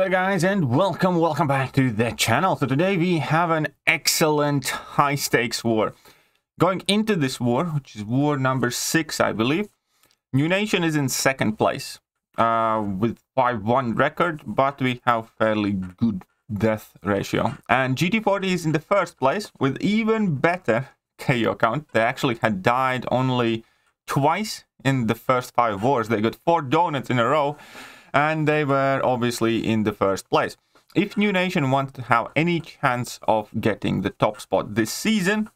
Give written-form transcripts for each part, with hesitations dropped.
Hello guys and welcome back to the channel. So today we have an excellent high stakes war. Going into this war, which is war number 6 I believe, New Nation is in second place with 5-1 record, but we have fairly good death ratio. And GT40 is in the first place with even better KO count. They actually had died only twice in the first 5 wars. They got 4 donuts in a row. And they were obviously in the first place. If New Nation wants to have any chance of getting the top spot this season,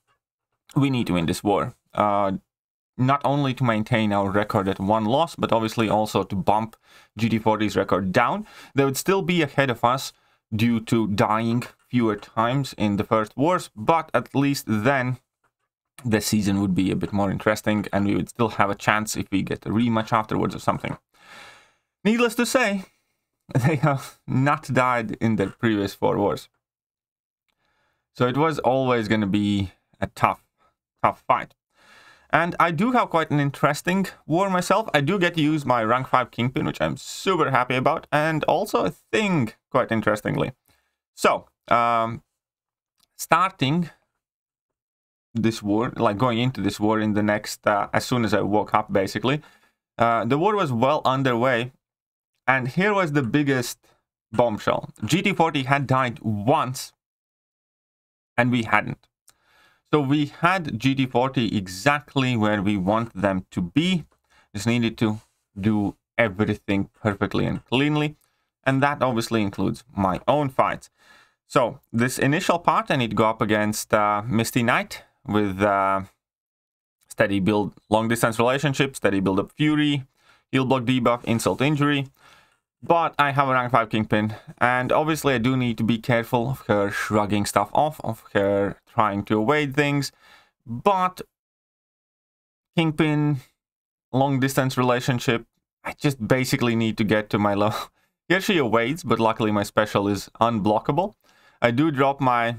we need to win this war. Not only to maintain our record at 1 loss, but obviously also to bump GT40's record down. They would still be ahead of us due to dying fewer times in the first wars, but at least then the season would be a bit more interesting and we would still have a chance if we get a rematch afterwards or something. Needless to say, they have not died in their previous 4 wars. So it was always going to be a tough fight. And I do have quite an interesting war myself. I do get to use my rank 5 Kingpin, which I'm super happy about. And also a thing, quite interestingly. So, starting this war, like going into this war in the next, as soon as I woke up basically, the war was well underway. And here was the biggest bombshell. GT40 had died once, and we hadn't. So we had GT40 exactly where we want them to be. Just needed to do everything perfectly and cleanly. And that obviously includes my own fights. So this initial part, I need to go up against Misty Knight with steady build, long distance relationship, steady build up Fury, heal block debuff, insult injury. But I have a rank 5 Kingpin, and obviously I do need to be careful of her shrugging stuff off, of her trying to evade things. But Kingpin, long distance relationship, I just basically need to get to my level. Here she evades, but luckily my special is unblockable. I do drop my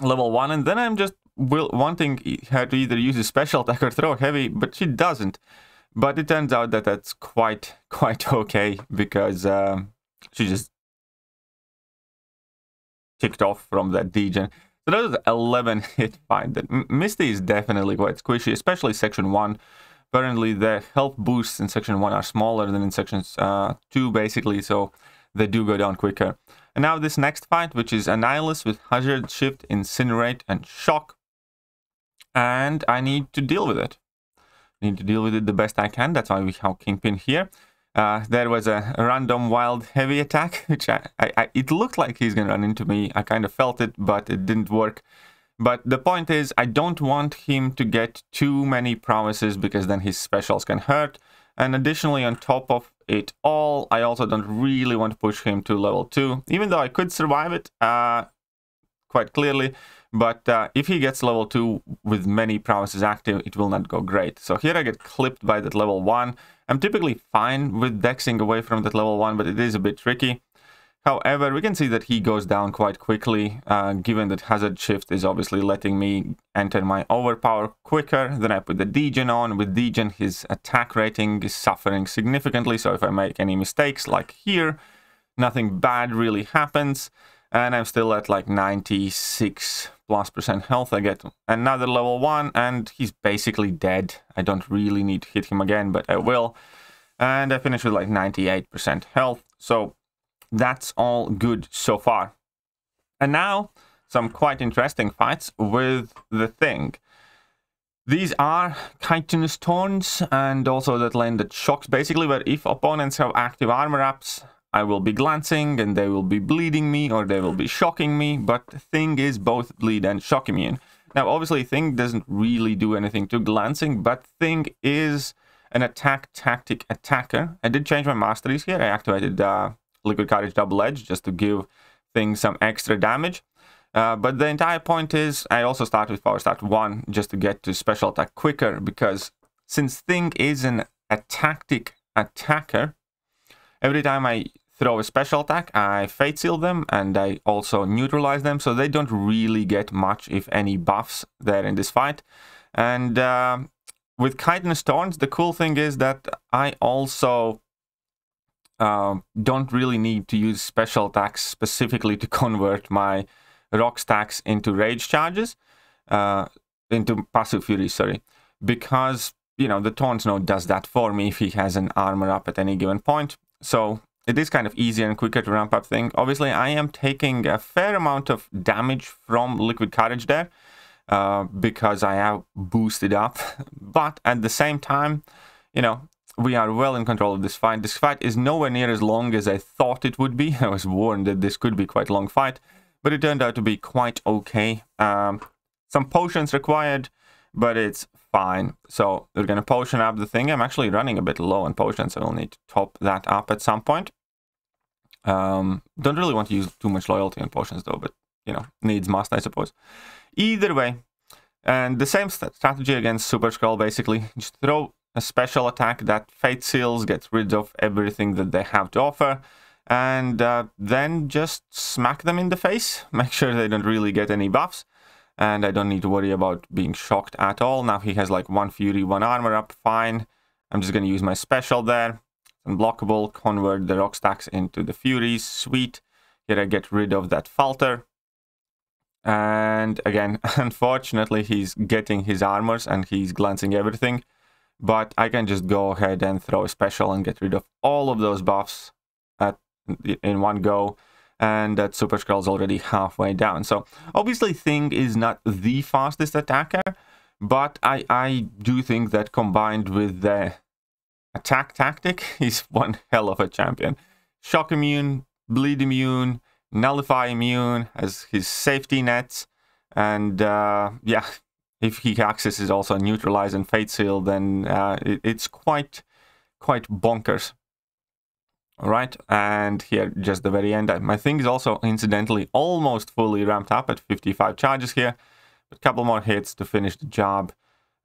level 1, and then I'm just wanting her to either use a special attack or throw heavy, but she doesn't. But it turns out that that's quite okay, because she just kicked off from that degen. So that was 11 hit fight. That Misty is definitely quite squishy, especially section 1. Apparently the health boosts in section 1 are smaller than in sections 2 basically, so they do go down quicker. And now this next fight, which is Annihilus with Hazard Shift, Incinerate and Shock. And I need to deal with it. Need to deal with it the best I can. That's why we have Kingpin here. There was a random wild heavy attack, which it looked like he's gonna run into me. I kind of felt it, but it didn't work. But the point is, I don't want him to get too many promises, because then his specials can hurt. And additionally, on top of it all, I also don't really want to push him to level 2, even though I could survive it quite clearly. But if he gets level 2 with many promises active, it will not go great. So here I get clipped by that level 1. I'm typically fine with dexing away from that level 1, but it is a bit tricky. However, we can see that he goes down quite quickly, given that Hazard Shift is obviously letting me enter my overpower quicker. Then I put the degen on. With degen, his attack rating is suffering significantly, so if I make any mistakes like here, nothing bad really happens. And I'm still at like 96+% health. I get another level 1 and he's basically dead. I don't really need to hit him again, but I will. And I finish with like 98% health. So that's all good so far. And now some quite interesting fights with the Thing. These are chitinous thorns and also that lane that shocks basically, where if opponents have active armor ups, I will be glancing and they will be bleeding me or they will be shocking me, but Thing is both bleed and shock immune. Now obviously Thing doesn't really do anything to glancing, but Thing is an attack tactic attacker. I did change my masteries here. I activated Liquid Courage Double Edge just to give Thing some extra damage. But the entire point is I also start with Power Start 1 just to get to special attack quicker, because since Thing is a tactic attacker, every time I throw a special attack, I Fate Seal them and I also neutralize them, so they don't really get much, if any, buffs there in this fight. And with Chitinous Thorns, the cool thing is that I also don't really need to use special attacks specifically to convert my rock stacks into rage charges, into passive fury, sorry, because, you know, the Taunt Snow does that for me if he has an armor up at any given point. So it is kind of easier and quicker to ramp up thing. Obviously, I am taking a fair amount of damage from Liquid Courage there, because I have boosted up, but at the same time, you know, we are well in control of this fight. This fight is nowhere near as long as I thought it would be. I was warned that this could be quite a long fight, but it turned out to be quite okay. Some potions required, but it's fine. So we're going to potion up the thing. I'm actually running a bit low on potions, so I'll need to top that up at some point. Don't really want to use too much loyalty on potions though, but, you know, needs must, I suppose. Either way, and the same strategy against Super Skrull, basically. Just throw a special attack that Fate Seals, gets rid of everything that they have to offer, and then just smack them in the face. Make sure they don't really get any buffs, and I don't need to worry about being shocked at all. Now he has like 1 Fury, 1 armor up, fine. I'm just going to use my special there. Unblockable, convert the rock stacks into the Furies, sweet. Here I get rid of that Falter. And again, unfortunately, he's getting his armors and he's glancing everything. But I can just go ahead and throw a special and get rid of all of those buffs in one go. And that Super Skrull's already halfway down. So obviously Thing is not the fastest attacker, but I do think that combined with the attack tactic, he's one hell of a champion. Shock immune, bleed immune, nullify immune, has his safety nets, and yeah, if he accesses also Neutralise and Fate Seal, then it's quite bonkers. All right, and here just the very end, my thing is also incidentally almost fully ramped up at 55 charges here, a couple more hits to finish the job,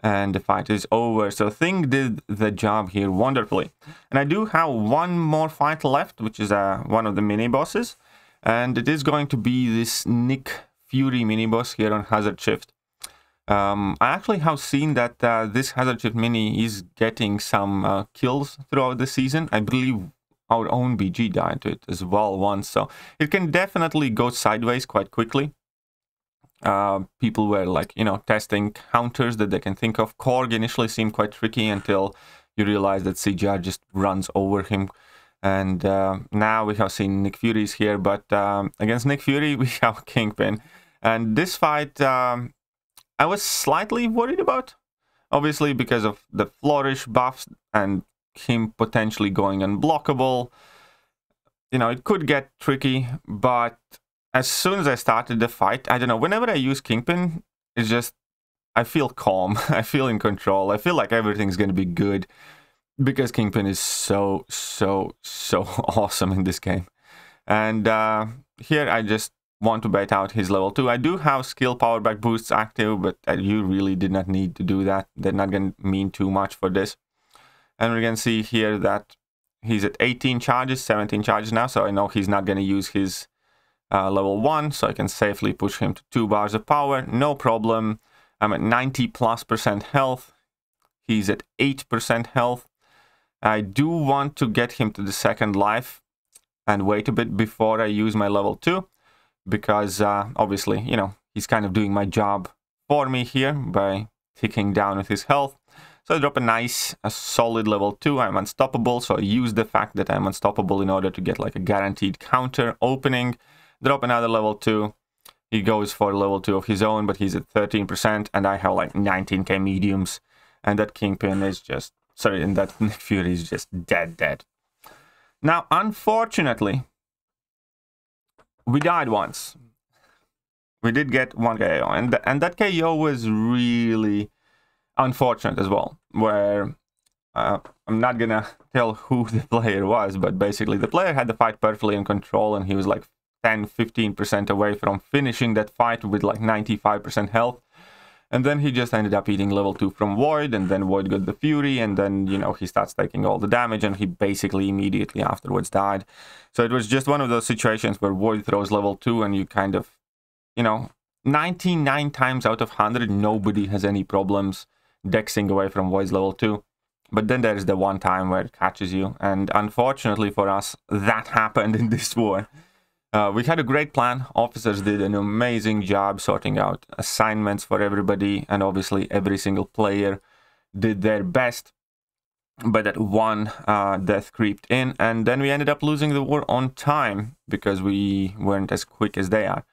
and the fight is over. So Thing did the job here wonderfully, and I do have one more fight left, which is one of the mini bosses, and it is going to be this Nick Fury mini boss here on Hazard Shift. I actually have seen that this Hazard Shift mini is getting some kills throughout the season. I believe our own BG died to it as well once, so it can definitely go sideways quite quickly. People were like, you know, testing counters that they can think of. Korg initially seemed quite tricky until you realize that CGR just runs over him. And now we have seen Nick Fury's here, but against Nick Fury we have Kingpin. And this fight I was slightly worried about, obviously because of the flourish buffs and him potentially going unblockable. You know, it could get tricky, but as soon as I started the fight, I don't know, whenever I use Kingpin, it's just, I feel calm, I feel in control, I feel like everything's going to be good, because Kingpin is so awesome in this game. And here I just want to bait out his level 2. I do have skill power back boosts active, but you really did not need to do that. They're not going to mean too much for this. And we can see here that he's at 18 charges, 17 charges now, so I know he's not going to use his level 1, so I can safely push him to 2 bars of power, no problem. I'm at 90+% health. He's at 8% health. I do want to get him to the second life and wait a bit before I use my level 2, because obviously, you know, he's kind of doing my job for me here by ticking down with his health. So I drop a solid level 2. I'm unstoppable, so I use the fact that I'm unstoppable in order to get like a guaranteed counter opening. Drop another level 2. He goes for level 2 of his own, but he's at 13%, and I have like 19k mediums. And that Kingpin is just, sorry, and that Nick Fury is just dead. Now, unfortunately, we died once. We did get 1 KO, and that KO was really unfortunate as well, where I'm not gonna tell who the player was, but basically the player had the fight perfectly in control, and he was like 10-15% away from finishing that fight with like 95% health. And then he just ended up eating level 2 from Void, and then Void got the Fury, and then, you know, he starts taking all the damage, and he basically immediately afterwards died. So it was just one of those situations where Void throws level 2, and you kind of, you know, 99 times out of 100, nobody has any problems dexing away from Void's level 2. But then there's the one time where it catches you. And unfortunately for us, that happened in this war. We had a great plan. Officers did an amazing job sorting out assignments for everybody. And obviously every single player did their best. But that one death creeped in. And then we ended up losing the war on time because we weren't as quick as they are.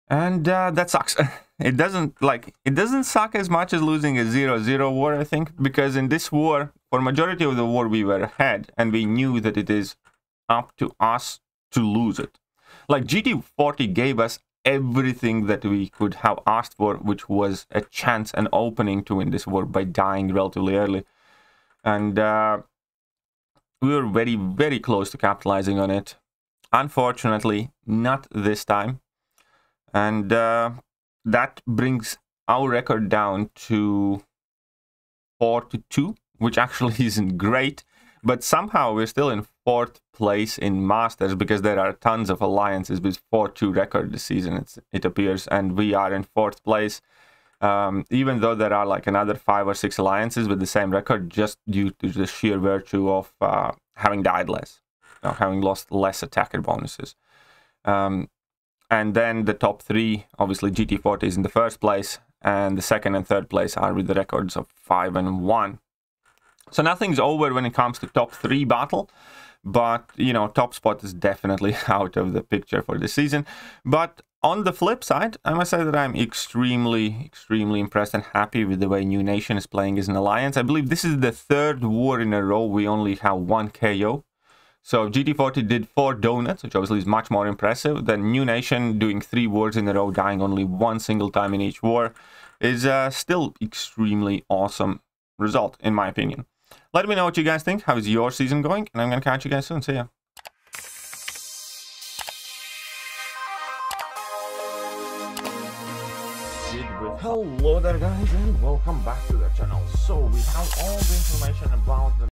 And that sucks. It doesn't suck as much as losing a 0-0 war, I think, because in this war, for majority of the war, we were ahead, and we knew that it is up to us to lose it. Like, GT40 gave us everything that we could have asked for, which was a chance, an opening to win this war by dying relatively early. And we were very, very close to capitalizing on it. Unfortunately, not this time. And that brings our record down to 4-2, which actually isn't great. But somehow we're still in 4th place in Masters because there are tons of alliances with 4-2 record this season, it appears. And we are in 4th place, even though there are like another 5 or 6 alliances with the same record, just due to the sheer virtue of having died less, having lost less attacker bonuses. And then the top 3, obviously GT40 is in the 1st place, and the 2nd and 3rd place are with the records of 5 and 1. So nothing's over when it comes to top 3 battle, but, you know, top spot is definitely out of the picture for this season. But on the flip side, I must say that I'm extremely, extremely impressed and happy with the way New Nation is playing as an alliance. I believe this is the 3rd war in a row we only have 1 KO. So GT40 did 4 donuts, which obviously is much more impressive than New Nation doing 3 wars in a row, dying only 1 single time in each war, is still extremely awesome result, in my opinion. Let me know what you guys think. How is your season going? And I'm going to catch you guys soon. See ya. Hello there, guys, and welcome back to the channel. So we have all the information about the